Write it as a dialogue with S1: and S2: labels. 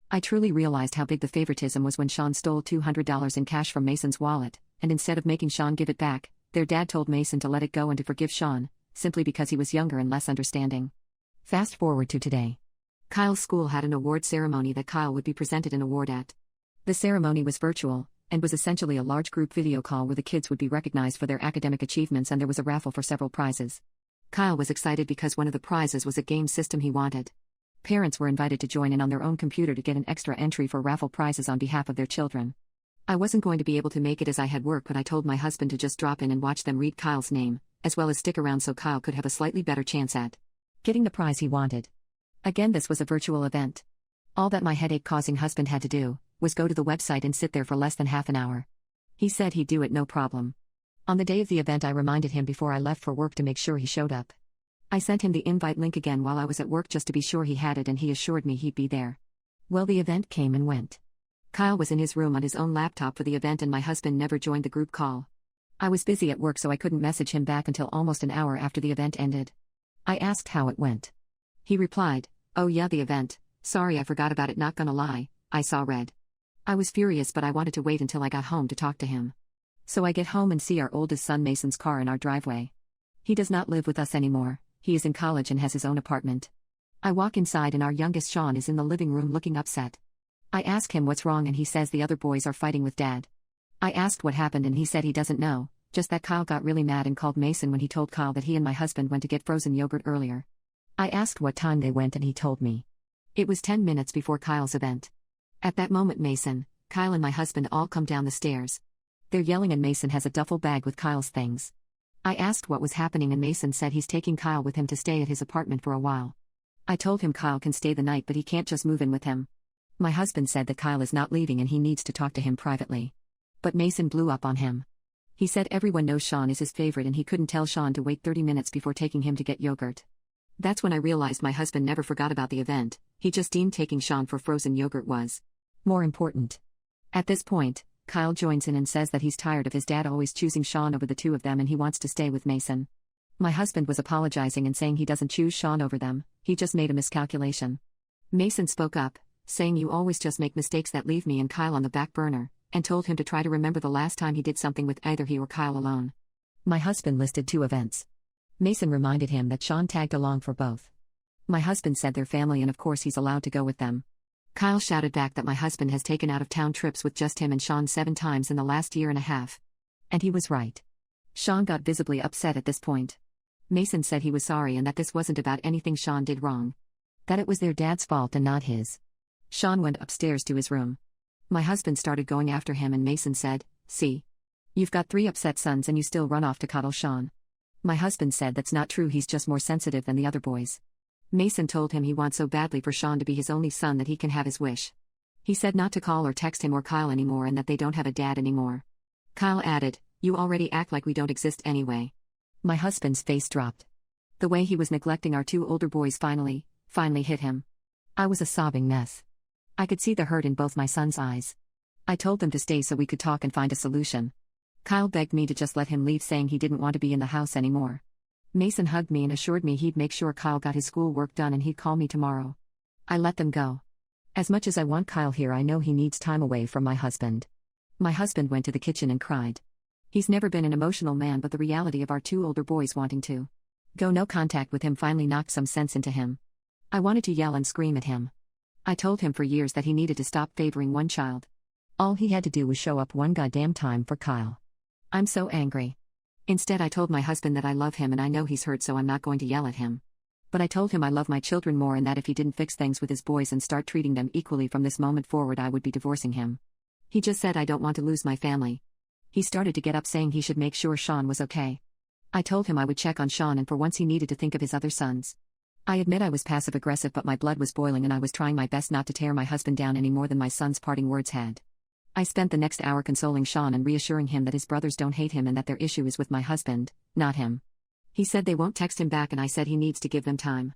S1: I truly realized how big the favoritism was when Sean stole $200 in cash from Mason's wallet, and instead of making Sean give it back, their dad told Mason to let it go and to forgive Sean, simply because he was younger and less understanding. Fast forward to today. Kyle's school had an award ceremony that Kyle would be presented an award at. The ceremony was virtual, and was essentially a large group video call where the kids would be recognized for their academic achievements, and there was a raffle for several prizes. Kyle was excited because one of the prizes was a game system he wanted. Parents were invited to join in on their own computer to get an extra entry for raffle prizes on behalf of their children. I wasn't going to be able to make it as I had work, but I told my husband to just drop in and watch them read Kyle's name, as well as stick around so Kyle could have a slightly better chance at getting the prize he wanted. Again, this was a virtual event. All that my headache-causing husband had to do was go to the website and sit there for less than half an hour. He said he'd do it no problem. On the day of the event, I reminded him before I left for work to make sure he showed up. I sent him the invite link again while I was at work just to be sure he had it, and he assured me he'd be there. Well, the event came and went. Kyle was in his room on his own laptop for the event, and my husband never joined the group call. I was busy at work, so I couldn't message him back until almost an hour after the event ended. I asked how it went. He replied, "Oh yeah, the event. Sorry I forgot about it, not gonna lie, I saw red." I was furious, but I wanted to wait until I got home to talk to him. So I get home and see our oldest son Mason's car in our driveway. He does not live with us anymore. He is in college and has his own apartment. I walk inside and our youngest Sean is in the living room looking upset. I ask him what's wrong, and he says the other boys are fighting with Dad. I asked what happened, and he said he doesn't know, just that Kyle got really mad and called Mason when he told Kyle that he and my husband went to get frozen yogurt earlier. I asked what time they went, and he told me. It was 10 minutes before Kyle's event. At that moment, Mason, Kyle and my husband all come down the stairs. They're yelling, and Mason has a duffel bag with Kyle's things. I asked what was happening, and Mason said he's taking Kyle with him to stay at his apartment for a while. I told him Kyle can stay the night, but he can't just move in with him. My husband said that Kyle is not leaving and he needs to talk to him privately. But Mason blew up on him. He said everyone knows Sean is his favorite and he couldn't tell Sean to wait 30 minutes before taking him to get yogurt. That's when I realized my husband never forgot about the event, he just deemed taking Sean for frozen yogurt was more important. At this point, Kyle joins in and says that he's tired of his dad always choosing Sean over the two of them and he wants to stay with Mason. My husband was apologizing and saying he doesn't choose Sean over them, he just made a miscalculation. Mason spoke up, saying you always just make mistakes that leave me and Kyle on the back burner, and told him to try to remember the last time he did something with either he or Kyle alone. My husband listed 2 events. Mason reminded him that Sean tagged along for both. My husband said their family and of course he's allowed to go with them. Kyle shouted back that my husband has taken out-of-town trips with just him and Sean 7 times in the last year and a half. And he was right. Sean got visibly upset at this point. Mason said he was sorry and that this wasn't about anything Sean did wrong. That it was their dad's fault and not his. Sean went upstairs to his room. My husband started going after him and Mason said, "See? You've got 3 upset sons and you still run off to cuddle Sean." My husband said that's not true, he's just more sensitive than the other boys. Mason told him he wants so badly for Sean to be his only son that he can have his wish. He said not to call or text him or Kyle anymore and that they don't have a dad anymore. Kyle added, "You already act like we don't exist anyway." My husband's face dropped. The way he was neglecting our 2 older boys finally hit him. I was a sobbing mess. I could see the hurt in both my sons' eyes. I told them to stay so we could talk and find a solution. Kyle begged me to just let him leave, saying he didn't want to be in the house anymore. Mason hugged me and assured me he'd make sure Kyle got his school work done and he'd call me tomorrow. I let them go. As much as I want Kyle here, I know he needs time away from my husband. My husband went to the kitchen and cried. He's never been an emotional man, but the reality of our 2 older boys wanting to go no contact with him finally knocked some sense into him. I wanted to yell and scream at him. I told him for years that he needed to stop favoring one child. All he had to do was show up one goddamn time for Kyle. I'm so angry. Instead, I told my husband that I love him and I know he's hurt, so I'm not going to yell at him. But I told him I love my children more and that if he didn't fix things with his boys and start treating them equally from this moment forward, I would be divorcing him. He just said I don't want to lose my family. He started to get up, saying he should make sure Sean was okay. I told him I would check on Sean and for once he needed to think of his other sons. I admit I was passive-aggressive, but my blood was boiling and I was trying my best not to tear my husband down any more than my son's parting words had. I spent the next hour consoling Sean and reassuring him that his brothers don't hate him and that their issue is with my husband, not him. He said they won't text him back and I said he needs to give them time.